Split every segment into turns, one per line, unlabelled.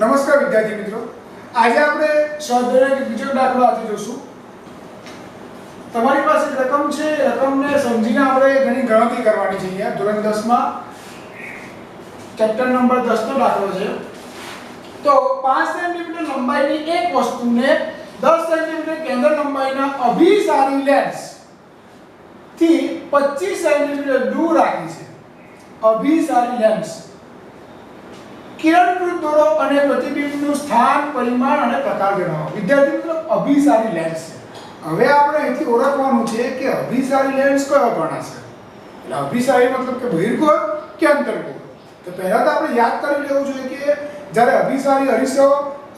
નમસ્કાર વિદ્યાર્થી મિત્રો, આજે આપણે સ્વાધ્યાયનો બીજો દાખલો આજે જોશું। તમારી પાસે રકમ છે, રકમને સમજીને આપણે ઘણી ગણતરી કરવાની છે। અહીંયા ધોરણ 10 માં ચેપ્ટર નંબર 10 નો દાખલો છે। તો 5 સેન્ટીમીટર લંબાઈની એક વસ્તુને 10 સેન્ટીમીટર કેન્દ્ર લંબાઈના અભિસારી લેન્સ થી 25 સેન્ટીમીટર દૂર રાખી છે। અભિસારી લેન્સ કિરણકૃત દોરો અને પ્રતિબિંબનું સ્થાન, પરિમાણ અને પ્રકાર જણાવો। વિદ્યાર્થી મિત્રો, અભિસારી લેન્સ છે। હવે આપણે અહીંથી ઓળખવાનું છે કે અભિસારી લેન્સ કયો ગણાશે। એટલે અભિસારી મતલબ કે બહિર્ગોળ કે અંતર્ગોળ। તો પહેલા તો આપણે યાદ કરી લેવું જોઈએ કે જ્યારે અભિસારી અરીસો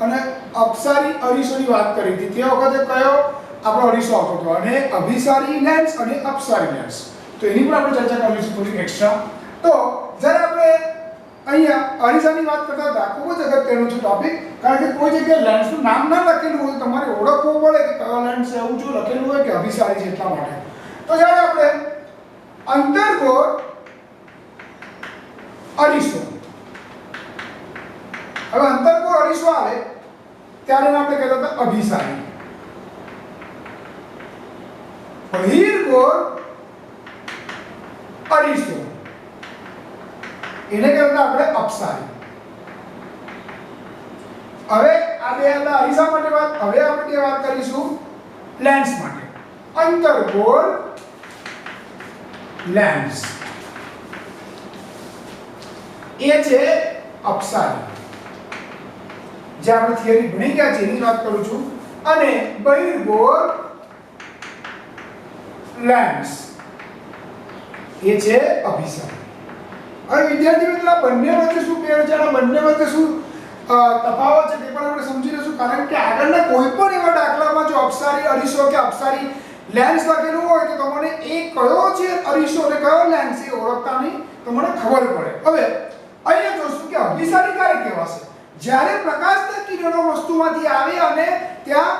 અને અપસારી અરીસોની વાત કરી હતી તે વખતે કયો આપણો અરીસો આવતો હતો, અને અભિસારી લેન્સ અને અપસારી લેન્સ। તો એની પણ આપણે ચર્ચા કરીશું થોડી એક્સ્ટ્રા। તો જ્યારે આપણે અહીંયા અરીસાની વાત કરતા હતા, ખૂબ જ અગત્યનું છે ટોપિક, કારણ કે કોઈ જગ્યાએ લેન્સનું નામ ના લખેલું હોય તમારે ઓળખવું પડે કે કયો લેન્સ છે। એવું જો લખેલું હોય કે અભિસારી છે એટલા માટે। તો જ્યારે આપણે અંતર્ગોળ અરીસો, હવે અંતર્ગોળ અરીસો આવે ત્યારે આપણે કહેતા હતા અભિસારી। બહિર્ગોળ અરીસો એને કહેતા આપણે અપસારી। હવે આ બે હતા અરીસા માટે વાત। હવે આપણે વાત કરીશું લેન્સ માટે। અંતર્ગોળ લેન્સ એ છે અપસારી, જે આપણે થિયરી ભણી ગયા છે એની વાત કરું છું। અને બહિર્ગોળ લેન્સ એ છે અભિસારી। હવે વિદ્યાર્થી મિત્રો, બંને વચ્ચે શું ફેર છે અને બંને વચ્ચે શું તફાવત છે તે પણ આપણે સમજી લઈશું, કારણ કે આગળના કોઈ પણ એવા દાખલામાં જો અપસારી અરીસો કે અપસારી લેન્સ લખેલું હોય તો તમને એ કયો છે અરીસો અને કયો લેન્સ એ ઓળખતાની તમને ખબર પડે। હવે અહીંયા જોશું કે અભિસારી ક્યારે કહેવાશે? જ્યારે પ્રકાશના કિરણો વસ્તુમાંથી આવે અને ત્યાં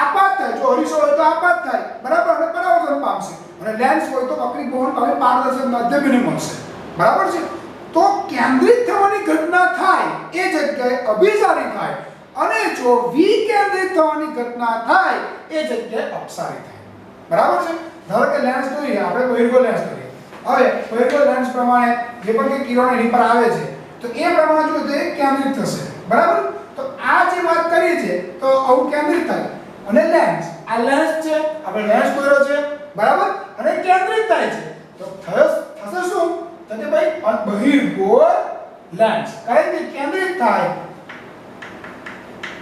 આપાત થાય। જો અરીસો હોય તો આપાત થાય, બરાબર, અને પરાવર્તન પામશે, અને લેન્સ હોય તો વક્રી ભવન પામી પારદર્શક માધ્યમને મળશે, બરાબર છે। તો કેન્દ્રિત થવાની ઘટના થાય એ જગ્યાએ અભિસારી થાય, અને જો વિકેન્દ્રિત થવાની ઘટના થાય એ જગ્યાએ અપસારી થાય, બરાબર છે। ધારો કે લેન્સ જોઈએ, આપણે બહિર્ગોળ લેન્સ કરીએ। હવે બહિર્ગોળ લેન્સ પ્રમાણે જે પણ કે કિરણો એની પર આવે છે તો એ પ્રમાણે જો તે કેન્દ્રિત થશે, બરાબર। તો આ જે વાત કરીએ છે તો આવું કેન્દ્રિત થાય, અને લેન્સ, આ લેન્સ છે, આપણે લેન્સ દોર્યો છે, બરાબર, અને કેન્દ્રિત થાય છે તો થશે શું? તો કે ભાઈ બહિર્ગોળ લેન્સ, કારણ કે કેન્દ્રિત થાય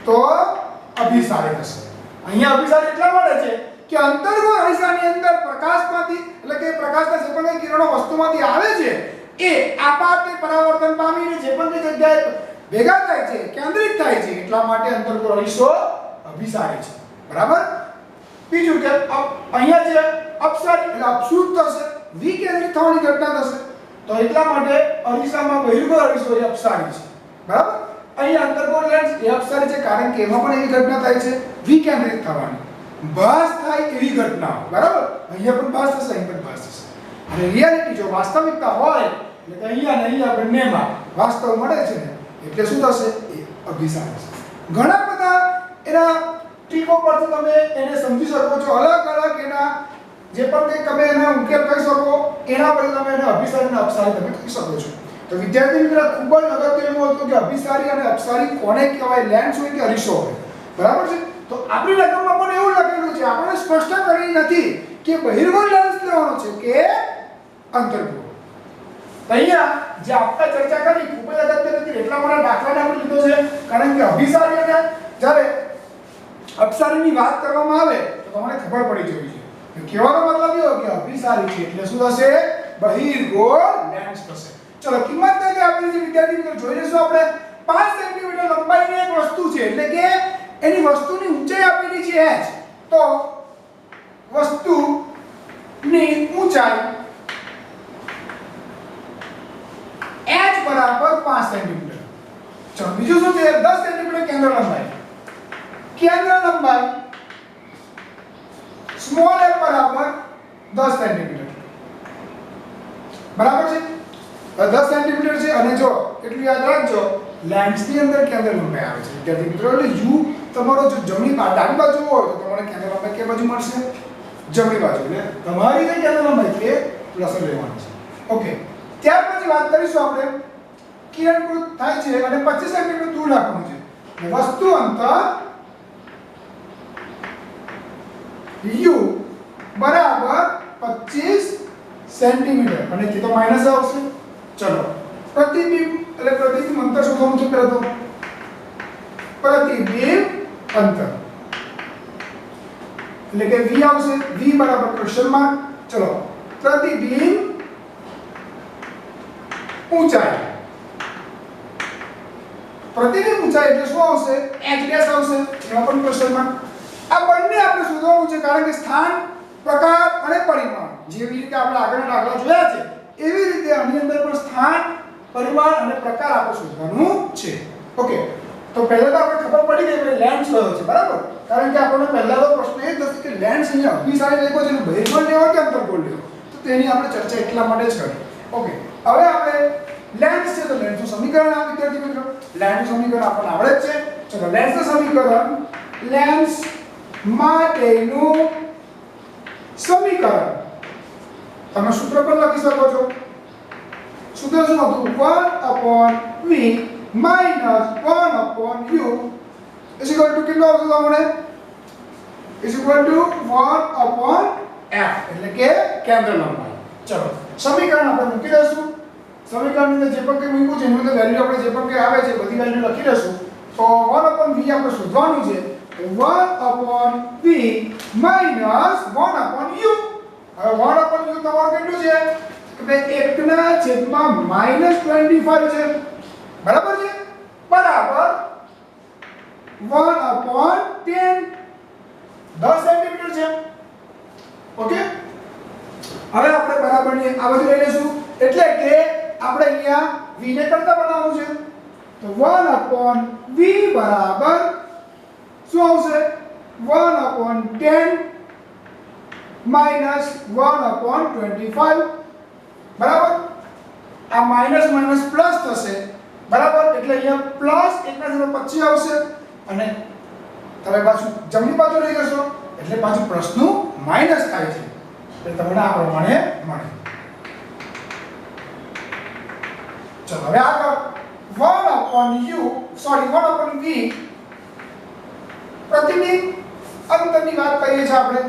તો અભિસારી થશે। અહીંયા અભિસારી એટલા માટે છે કે અંતર્ગોળ અરીસાની અંદર પ્રકાશમાંથી, એટલે કે પ્રકાશના જે પણ કિરણો વસ્તુમાંથી આવે છે એ આપાતને પરાવર્તન પામીને જે પણ જગ્યાએ ભેગા થાય છે, કેન્દ્રિત થાય છે, એટલા માટે અંતર્ગોળ અરીસો અભિસારી છે, બરાબર। બીજું કે અહીંયા જે અપસારી એટલે અપસૃત થશે, વિકેન્દ્રિત થવાની ઘટના થશે, તો એટલા માટે અરીસામાં બહિર્ગોળ અરીસો એ અપસારી છે, બરાબર। અહીંયા અંતર્ગોળ લેન્સ એ અપસારી છે, કારણ કે એમાં પણ એવી ઘટના થાય છે વિકેન્દ્રિત થવાની, ભાસ થાય એવી ઘટના, બરાબર। અહીંયા પણ ભાસ થશે, અહીં પણ ભાસ થશે, અને રિયાલિટી જો વાસ્તવિકતા હોય એટલે કે અહીંયા ને અહીંયા બંનેમાં વાસ્તવ મળે છે ને, એટલે શું થશે? એ અભિસારી થશે। ઘણા બધા એના ટ્રીકો પરથી તમે એને સમજી શકો છો, અલગ અલગ એના જે પણ કંઈ તમે એના ઉકેલ કહી શકો એના પરથી તમે એને અભિસારી અને અપસારી તમે કહી શકો છો। તો વિદ્યાર્થી મિત્રો, ખૂબ જ અગત્યનું હતું કે અભિસારી અને અપસારી કોને કહેવાય, લેન્સ હોય કે અરીસો હોય, બરાબર છે। તો આપણી રકમમાં પણ એવું લખેલું છે, આપણે સ્પષ્ટ કરી નથી કે બહિર્ગોળ લેન્સ લેવાનો છે કે અંતર્ગોળ। અહીંયા જે આપણે ચર્ચા કરી ખૂબ જ અગત્ય નથી, એટલા માટે દાખલાને આપણે લીધો છે, કારણ કે અભિસારી અને જ્યારે અપસારીની વાત કરવામાં આવે તો તમને ખબર પડી જવી જોઈએ। કહેવાનો મતલબ એવો કે અભિસારી છે એટલે શું થશે? બહિર્ગોળ લેન્સ થશે। ચલો કિંમત કે આપણી જે વિદ્યાર્થી મિત્રો જોઈ લેશું આપણે 5 સેન્ટીમીટર લંબાઈની એક વસ્તુ છે, એટલે કે એની વસ્તુની ઊંચાઈ આપેલી છે h, તો વસ્તુની ઊંચાઈ h બરાબર 5 સેન્ટીમીટર। ચલો બીજું શું છે? 10 સેન્ટીમીટર કેન્દ્ર લંબાઈ, કેન્દ્ર લંબાઈ સ્મોલ f બરાબર 10 સેન્ટીમીટર, બરાબર છે। 10 સેન્ટીમીટર છે અને જો એટલું યાદ રાખજો લેન્સની અંદર કેન્દ્ર લંબાઈ આવે છે વિદ્યાર્થી મિત્રો એટલે u તમારો જો ડાબી બાજુ હોય તો તમારે કેન્દ્ર લંબાઈ કઈ બાજુ મળશે જમણી બાજુ એટલે તમારી જે કેન્દ્ર લંબાઈ છે પ્લસ લેવાની છે ઓકે ત્યાર પછી વાત કરીશું આપણે કિરણકૃત થાય છે અને 25 સેન્ટીમીટર દૂર રાખવાનું છે વસ્તુ અંતર u બરાબર 25 સેન્ટીમીટર અને તે તો માઈનસ આવશે ચલો પ્રતિબિંબ એટલે પ્રતિબિંબ અંતર શોધવાનું છે પહેલા તો પ્રતિબિંબ અંતર એટલે કે v આવશે v બરાબર ક્વેશ્ચન માર્ક ચલો પ્રતિબિંબ ઊંચાઈ પ્રતિબિંબ ઊંચાઈ એટલે શું આવશે h ડેશ આવશે એમાં પણ ક્વેશ્ચન માર્ક આ બંને આપણે શોધવાનું છે કારણ કે સ્થાન પ્રકાર અને પરિમાણ જેવી રીતે આપણે આગળના દાખલા જોયા છે એવી રીતે આની અંદર પણ સ્થાન પરિમાણ અને પ્રકાર આપણે શોધવાનું છે ઓકે તો પહેલા તો આપણે ખબર પડી ગઈ કે લેન્સ કયો છે બરાબર કારણ કે આપણને પહેલાનો પ્રશ્ન એ થશે કે લેન્સ અહીંયા અભિસારી લેવો છે અને બહિર્ગોળ લેવો કે અંતર્ગોળ લેવો તો તેની આપણે ચર્ચા એટલા માટે જ કરી ઓકે હવે આપણે લેન્સ છે તો લેન્સનું સમીકરણ આ વિદ્યાર્થી મિત્રો લેન્સનું સમીકરણ આપણને આવડે જ છે ચલો લેન્સનું સમીકરણ લેન્સ માટેનું સમીકરણ તમે સૂત્ર પણ લખી શકો છો સૂત્ર શું હતું 1/v - 1/u is equal to કેટલો આવશે તમને is equal to 1/f એટલે કે કેન્દ્ર લંબાઈ ચલો સમીકરણ આપણે મૂકી દઈશું સમીકરણની અંદર જે પણ કંઈ મૂક્યું છે એની અંદર વેલ્યુ આપણે જે પણ કંઈ આવે છે બધી વેલ્યુ લખી દઈશું તો 1/v આપણે શોધવાનું છે 1/v - 1/u હવે 1/u તમારું કેટલું છે કે ભાઈ 1/-25 છે બરાબર છે બરાબર 1/10 10 સેન્ટીમીટર છે ઓકે હવે આપણે બરાબરની આ બાજુ લઈ લેશું એટલે કે આપણે અહીંયા v ને કરતા બનાવવું છે તો 1/v બરાબર શું આવશે 1/10 minus 1/25 બરાબર આ માઈનસ માઈનસ પ્લસ થશે બરાબર એટલે અહીંયા પ્લસ 1/25 આવશે અને તમે પાછું જમણી બાજુ લઈ જશો એટલે પાછું પ્લસનું માઈનસ થાય છે એટલે તમને આ પ્રમાણે મળે ચલો હવે આગળ 1/v પ્રતિબિંબ અંતરની વાત કરીએ છીએ આપણે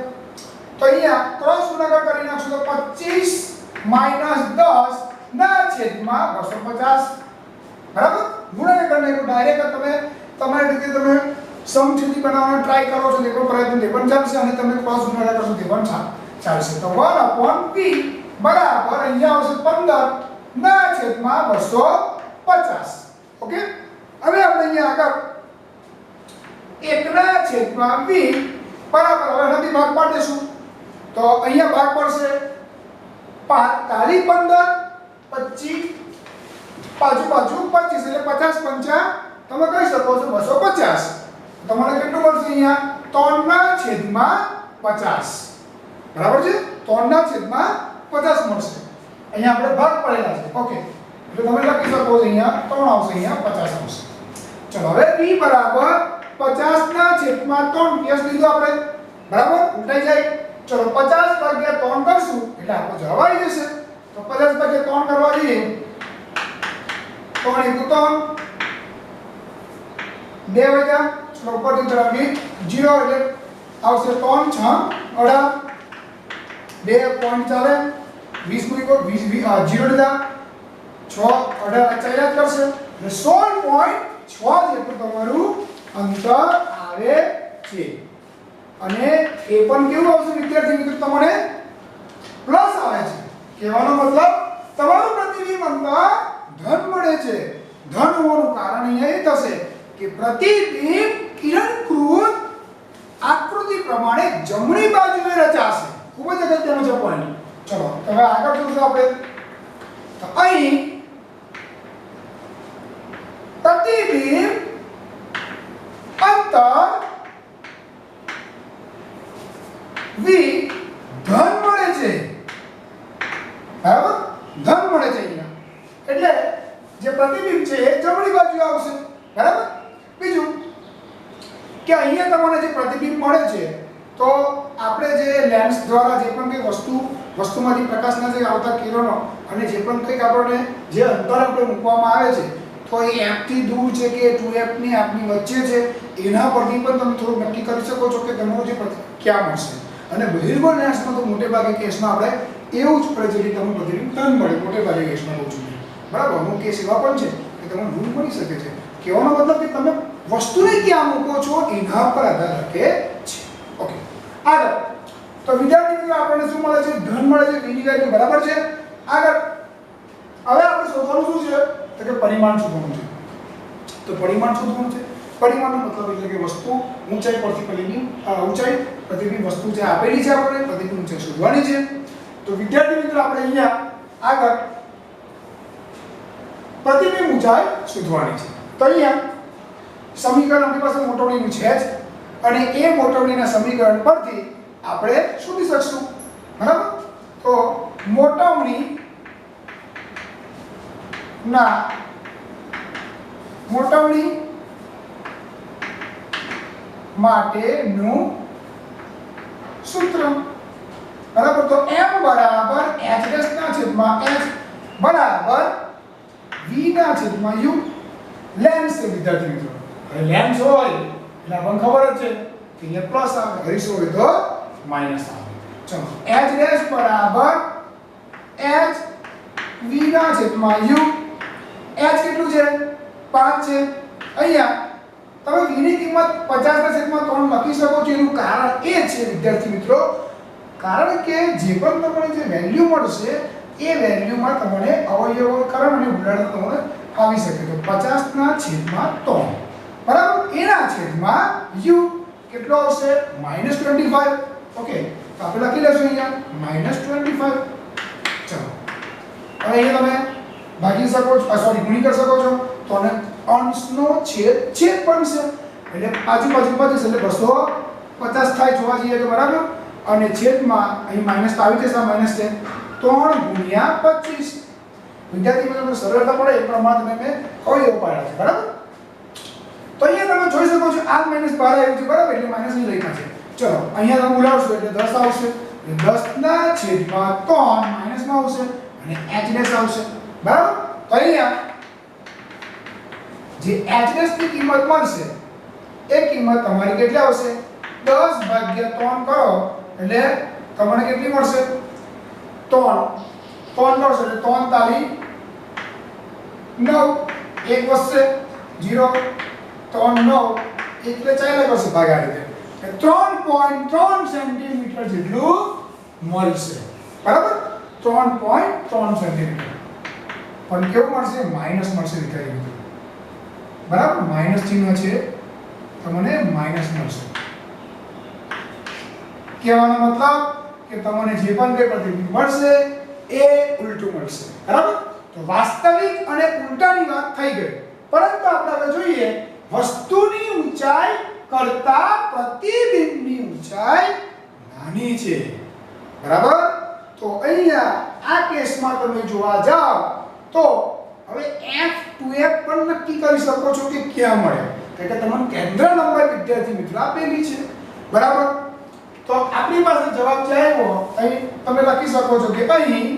તો અહીંયા ક્રોસ ગુણાકાર કરી નાખશું તો 25 - 10 ના છેદમાં 250 બરાબર ગુણાકાર કરીને ડાયરેક્ટ તમે તમારી રીતે તમે સમછેદી બનાવવાનો ટ્રાય કરો છો તે પણ પ્રયત્ન તે પણ ચાલશે અને તમે ક્રોસ ગુણાકાર કરશો તે પણ ચાલશે તો 1/p બરાબર અહીંયા આવશે 15 ના છેદમાં 250 ઓકે હવે આપણે અહીંયા આગળ 1/v બરાબર હવે નથી ભાગ પાડીશું તો અહીંયા ભાગ પડશે તારી 15 25 બાજુ 25 એટલે 50 5 તમે કહી શકો છો 250 તમારે કેટલું મળશે અહીંયા 3/50 બરાબર છે 3/50 મળશે અહીંયા આપણે ભાગ પડેલા છે ઓકે એટલે તમે લખી શકો છો અહીંયા 3 આવશે અહીંયા 50 આવશે ચલો હવે p બરાબર 50/3 કેસ લીધો આપણે બરાબર ઉલટાઈ જાય ચલો 50/3 કરશું એટલે આપણો જવાબ આવી જશે તો 50/3 કરવા જઈએ 3 * 3 2 વધ્યા ચલો ઉપરથી તરફથી 0 એટલે આવશે 3 6 18 2 પોઈન્ટ ચાલે 20 મૂકો 20 0 લીધા 6 18 અચ્છા યાદ કરશે એટલે 16.6 જેટલું તમારું અંતર આવે છે અને એ પણ કેવું આવશે વિદ્યાર્થી મિત્રો તમને પ્લસ આવે છે કહેવાનો મતલબ તમારું પ્રતિબિંબ અંતર ધન મળે છે ધન હોવાનું કારણ અહીંયા એ થશે કે પ્રતિબિંબ કિરણકૃત આકૃતિ પ્રમાણે જમણી બાજુએ રચાશે ખૂબ જ અગત્યનો છે પોઈન્ટ ચલો હવે આગળ જોઈશું આપણે તો અહીં પ્રતિબિંબ અંતર v ધન મળે છે બરાબર ધન મળે છે અહીંયા કે અહીંયા તમને જે પ્રતિબિંબ મળે છે તો આપણે જે લેન્સ દ્વારા જે પણ કંઈ વસ્તુમાંથી પ્રકાશના જે આવતા કિરણો અને જે પણ કંઈક આપણને જે અંતર આપણે મૂકવામાં આવે છે તો એ f થી દૂર છે કે 2f ની આપની વચ્ચે છે એના પરથી પણ તમે થોડું નક્કી કરી શકો છો કે તમારું જે ક્યાં મળશે. અને બહિર્ગોળ લેન્સમાં તો મોટે ભાગે કેસમાં આપણે એવું જ પડે છે કે તમને પ્રતિબિંબ ટર્ન મળે મોટે ભાગે કેસમાં બહુ જોઈએ. બરાબર, અમુક કેસ એવા પણ છે કે તમને ભૂલ મળી શકે છે. કહેવાનો મતલબ કે તમે વસ્તુને ક્યાં મૂકો છો એના પર આધાર રાખે છે. ઓકે, આગળ તો વિદ્યાર્થી મિત્રો આપણને શું મળે છે? ધન મળે છે, v ની વેલ્યુ બરાબર છે. આગળ હવે આપણે શોધવાનું શું છે તો કે પરિમાણ શોધવાનું છે. તો પરિમાણ શોધવાનું છે. પરિમાણનો મતલબ એટલે કે વસ્તુ ઊંચાઈ પરથી ઊંચાઈ પ્રતિબિંબ વસ્તુ જે આપેલી છે આપણે પ્રતિબિંબ ઊંચાઈ શોધવાની છે. તો વિદ્યાર્થી મિત્રો આપણે અહીંયા આગળ પ્રતિબિંબ ઊંચાઈ શોધવાની છે. તો અહીંયા સમીકરણ આપણી પાસે મોટવણીનું છે જ અને એ મોટવણીના સમીકરણ પરથી આપણે શોધી શકશું. બરાબર, તો મોટવણી માટેનું સૂત્ર. બરાબર, તો m બરાબર h ના છેદમાં h બરાબર v ના છેદમાં u. લેન્સ છે વિદ્યાર્થી મિત્રો. હવે લેન્સ હોય એટલે આપણને ખબર જ છે કે અહીંયા પ્લસ આવે, હરીશ હોય તો માઈનસ આવે. ચલો, h બરાબર h v ના છેદમાં u. h કેટલું છે? 5 છે. અહીંયા તમે v ની કિંમત 50 ના છેદમાં 3 લખી શકો છો. એનું કારણ એ છે વિદ્યાર્થી મિત્રો, કારણ કે જે પણ તમને જે વેલ્યુ મળશે એ વેલ્યુમાં તમને અવયવકરણ અને ઉડાડો તમને આવી શકે. તો 50 ના છેદમાં 3 બરાબર, એના છેદમાં u કેટલો આવશે? -25. ઓકે, તો આપણે લખી લેશું અહીંયા -25. ચલો, હવે અહીંયા તમે ભાગી શકો છો, ગુણી કરી શકો છો. તો અને અંશનો છેદ બનશે એટલે આજુબાજુ જશે એટલે 250 થાય જોવા જઈએ તો. બરાબર, અને છેદમાં અહીં માઈનસ આવી જશે, માઈનસ છે 3 ગુણ્યા 25. વિદ્યાર્થી મિત્રો સરળતા પડે એ પ્રમાણે મેં અવયવ પાડ્યા છે. બરાબર, તો અહીંયા તમે જોઈ શકો છો આ માઈનસ 12 આવ્યું છે. બરાબર, એટલે માઈનસ ની લખ્યા છે. ચલો, અહીંયા તમે ઉડાવશો એટલે 10 આવશે. એટલે 10 ના છેદમાં 3 માઈનસમાં આવશે અને h ડેશ આવશે. બરાબર, તો અહીંયા જે h ડેશ ની કિંમત મળશે એ કિંમત તમારી કેટલી આવશે? 10 ભાગ્યા 3 કરો એટલે તમને કેટલી મળશે? 3 મળશે એટલે 3 તાલી 9, 1 વધશે 0, 3 9 એટલે ચાલ્યા કરશે ભાગ્યા રીતે 3.3 સેન્ટીમીટર જેટલું મળશે. બરાબર, 3.3 સેન્ટીમીટર. પણ કેવું મળશે? માઈનસ મળશે વિદ્યાર્થી મિત્રો. બરાબર, માઈનસ ચિહ્ન છે તમને માઈનસ મળશે. કહેવાનો મતલબ કે તમને જે પણ કંઈ પ્રતિબિંબ મળશે એ ઉલટું મળશે. બરાબર, તો વાસ્તવિક અને ઉલટાની વાત થઈ ગઈ. પરંતુ આપણે હવે જોઈએ વસ્તુની ઊંચાઈ કરતા પ્રતિબિંબની ઊંચાઈ નાની છે. બરાબર, તો અહીંયા આ કેસમાં તમે જોવા જાવ તો હવે f 2f પણ નક્કી કરી શકો છો કે ક્યાં મળે. કારણ કે તમને કેન્દ્ર નંબર વિદ્યાર્થી મિત્રો આપેલી છે. બરાબર, તો આપણી પાસે જવાબ જે આવ્યો અહીં તમે લખી શકો છો કે અહીં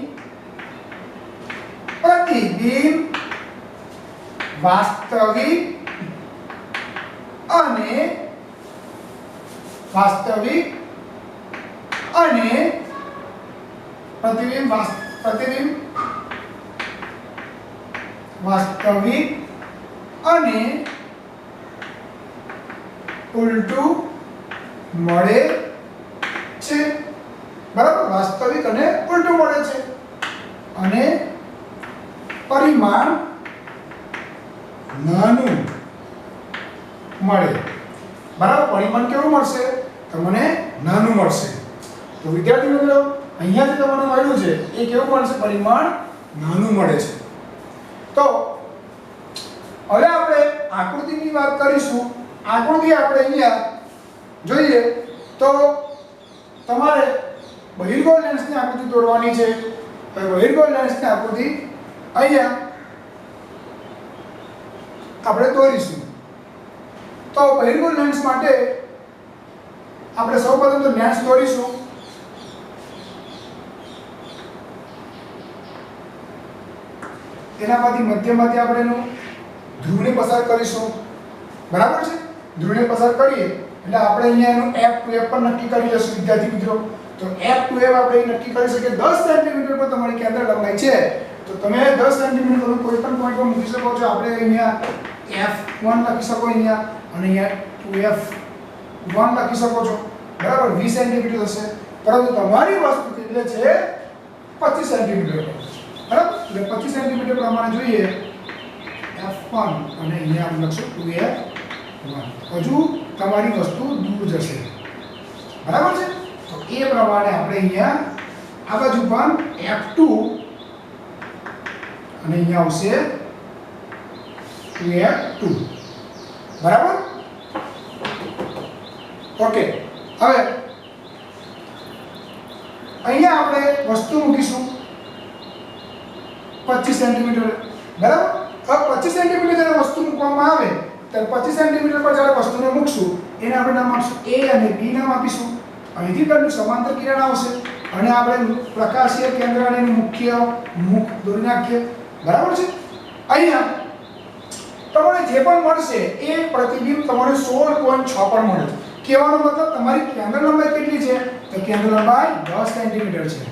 પ્રતિબિંબ વાસ્તવિક અને પ્રતિબિંબ વાસ્તવિક અને ઉલટું મળે છે. બરાબર, વાસ્તવિક અને ઉલટું મળે છે અને પરિમાણ નાનું મળે. બરાબર, પરિમાણ કેવું મળશે? તમને નાનું મળશે. તો વિદ્યાર્થી મિત્રો અહીંયા જે તમને મળ્યું છે એ કેવું મળશે? પરિમાણ નાનું મળે છે. તો હવે આપણે આકૃતિની વાત કરીશું. આકૃતિ આપણે અહીંયા જોઈએ તો તમારે બહિર્ગોળ લેન્સની આકૃતિ દોરવાની છે. હવે બહિર્ગોળ લેન્સની આકૃતિ અહીંયા આપણે દોરીશું. તો બહિર્ગોળ લેન્સ માટે આપણે સૌપ્રથમ તો લેન્સ દોરીશું. એના પછી મધ્યમાંથી આપણે એનું ધ્રુવને પસાર કરીશું. બરાબર છે? ધ્રુવને પસાર કરીએ એટલે આપણે અહીંયા એનું f2f પણ નક્કી કરી લઈશું વિદ્યાર્થી મિત્રો. તો f2f આપણે નક્કી કરી શકીએ 10 સેન્ટીમીટર પર તમારી કેન્દ્ર લંબાઈ છે. તો તમે 10 સેન્ટીમીટર તમે કોઈ પણ પોઈન્ટ પર મૂકી શકો છો. આપણે અહીંયા f1 લખી શકો અહીંયા અને અહીંયા 2f1 લખી શકો છો. બરાબર 20 સેન્ટીમીટર હશે. પરંતુ તમારી વસ્તુ કેટલે છે 25 સેન્ટીમીટર. બરાબર એટલે 25 સેન્ટીમીટર પ્રમાણે જોઈએ f1 અને અહીંયા આપણે લખશું 2f1. હજુ તમારી વસ્તુ દૂર જશે. બરાબર છે? તો એ પ્રમાણે આપણે અહીંયા આ બાજુ પણ f2 અને અહીંયા આવશે 2f2. બરાબર? ઓકે. હવે અહીંયા આપણે વસ્તુ મૂકીશું 25 સેન્ટીમીટર. બરાબર? હવે 25 સેન્ટીમીટર જ્યારે વસ્તુ મૂકવામાં આવે ત્યારે 25 સેન્ટીમીટર પર જ્યારે વસ્તુને મૂકશું એને આપણે નામ આપીશું A અને B નામ આપીશું. અહીંથી પેલું સમાંતર કિરણ આવશે અને આપણે પ્રકાશીય કેન્દ્ર અને મુખ્ય મુખ દોરી નાખીએ. બરાબર છે? અહીંયા તમને જે પણ મળશે એ પ્રતિબિંબ તમને 16.6 પર મળે છે. કહેવાનો મતલબ તમારી કેન્દ્ર લંબાઈ કેટલી છે? તો કેન્દ્ર લંબાઈ 10 સેન્ટીમીટર છે.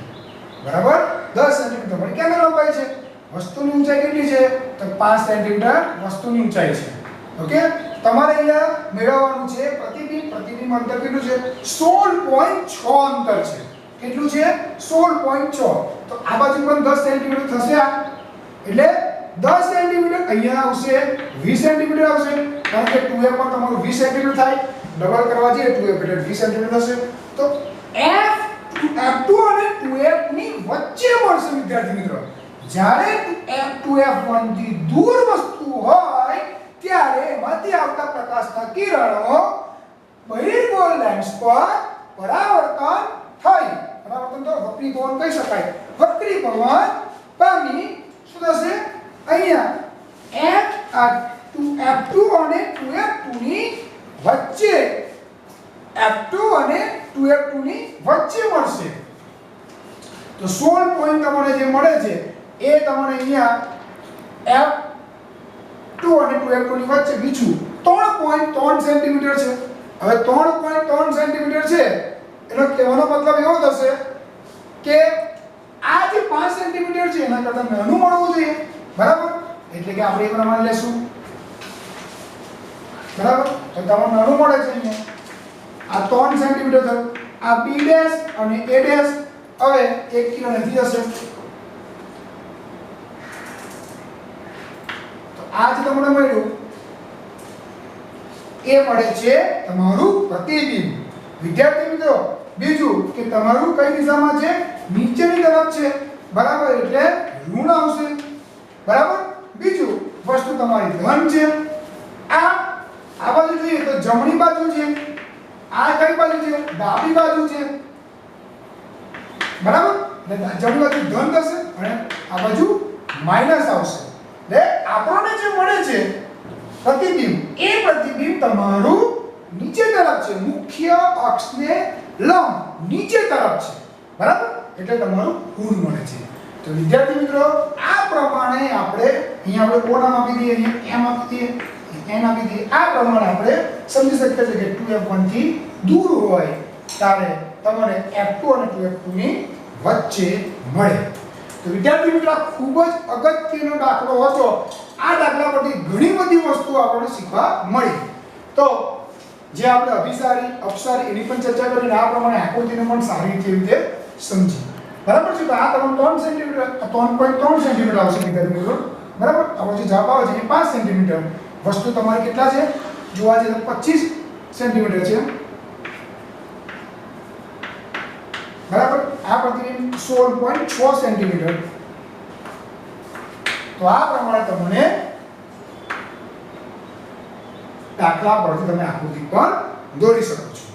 બરાબર? 10 સેન્ટીમીટર તમારી કેન્દ્ર લંબાઈ છે. વસ્તુની ઊંચાઈ કેટલી છે? તો 5 સેન્ટીમીટર વસ્તુની ઊંચાઈ છે. ઓકે? તમારે અહીંયા મેળવવાનું છે પ્રતિબિંબ અંતર કેટલું છે? 16.6 અંતર છે. કેટલું છે? 16.6. તો આ બાજુ પણ 10 સેન્ટીમીટર થશે. આ એટલે 10 સેન્ટીમીટર અહીંયા આવશે 20 સેન્ટીમીટર આવશે કારણ કે 2f પર તમારું 20 સેન્ટીમીટર થાય. ડબલ કરવા જઈએ 2f એટલે 20 સેન્ટીમીટર થશે. તો f2 અને 2f ની વચ્ચે મળશે વિદ્યાર્થી મિત્રો. જ્યારે f2f1 થી દૂર વસ્તુ હોય ત્યારે એમાંથી આવતા પ્રકાશના કિરણો બહિર્ગોળ લેન્સ પર પરાવર્તન થઈ. પરાવર્તન તો વક્રીભવન કહી શકાય. વક્રીભવન પામી શું થશે? અહીંયા f2 અને 2f2 ની વચ્ચે f2 અને 2f2 ની વચ્ચે મળશે. તો 16 પોઈન્ટ તમને જે મળે છે એ તમને અહીંયા f2 અને 2f2 ની વચ્ચે બીજું 3.3 સેન્ટીમીટર છે. હવે 3.3 સેન્ટીમીટર છે એનો કહેવાનો મતલબ એવો થશે કે આ જે 5 સેન્ટીમીટર છે એના કરતાં નાનું મળવું જોઈએ. બરાબર? એટલે કે આપણે એ પ્રમાણે લેશું. બરાબર? તો તમને નાનું મળે છે અહીંયા આ 3 સેન્ટીમીટર થયું. આ B' અને A' હવે 1 કિલો નથી હશે. તો આ જે તમને મળ્યું એ મળે છે તમારું પ્રતિબિંબ. વિદ્યાર્થી મિત્રો બીજું કે તમારું કઈ દિશામાં છે? નીચેની તરફ છે. બરાબર? એટલે ઋણ આવશે. બરાબર? બીજું વસ્તુ તમારી ધન છે. આ બાજુ જોઈએ તો જમણી બાજુ છે. આ કઈ બાજુ છે? ડાબી બાજુ છે. બરાબર? એટલે જમણી બાજુ ધન થશે અને આ બાજુ માઈનસ આવશે. એટલે આપણને જે મળે છે પ્રતિબિંબ એ પ્રતિબિંબ તમારું નીચે તરફ છે. મુખ્ય અક્ષને લંબ નીચે તરફ છે. બરાબર? એટલે તમારું ઋણ મળે છે. તો વિદ્યાર્થી મિત્રો આ પ્રમાણે આપણે અહીંયા આપણે ઓ નામ આપી દઈએ, અહીંયા m આપી દઈએ, n આપી દઈએ. આ પ્રમાણે આપણે સમજી શકીએ છીએ કે 2f1 થી દૂર હોય ત્યારે તમને f2 અને 2f2 ની વચ્ચે મળે. તો વિદ્યાર્થી મિત્રો ખૂબ જ અગત્યનો દાખલો હતો. આ દાખલા પરથી ઘણી બધી વસ્તુઓ આપણને શીખવા મળી. તો જે આપણે અભિસારી અપસારી એની પણ ચર્ચા કરીને આ પ્રમાણે આકૃતિને પણ સારી રીતે સમજી. બરાબર છે? તો આ તમને 3 સેન્ટીમીટર 3.3 સેન્ટીમીટર આવશે વિદ્યાર્થી મિત્રો. બરાબર? આ જે જવાબ આવે છે એ 5 સેન્ટીમીટર. વસ્તુ તમારે કેટલા છે? જોવા જઈએ તો 25 સેન્ટીમીટર છે. બરાબર? આ પ્રતિબિંબ 16.6 સેન્ટીમીટર. તો આ પ્રમાણે તમને દાખલા પરથી તમે આકૃતિ પણ દોરી શકો છો.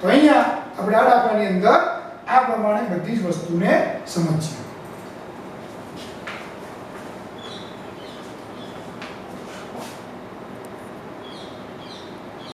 તો અહીંયા આપણે આ દાખલાની અંદર આ પ્રમાણે બધી જ વસ્તુને સમજીએ.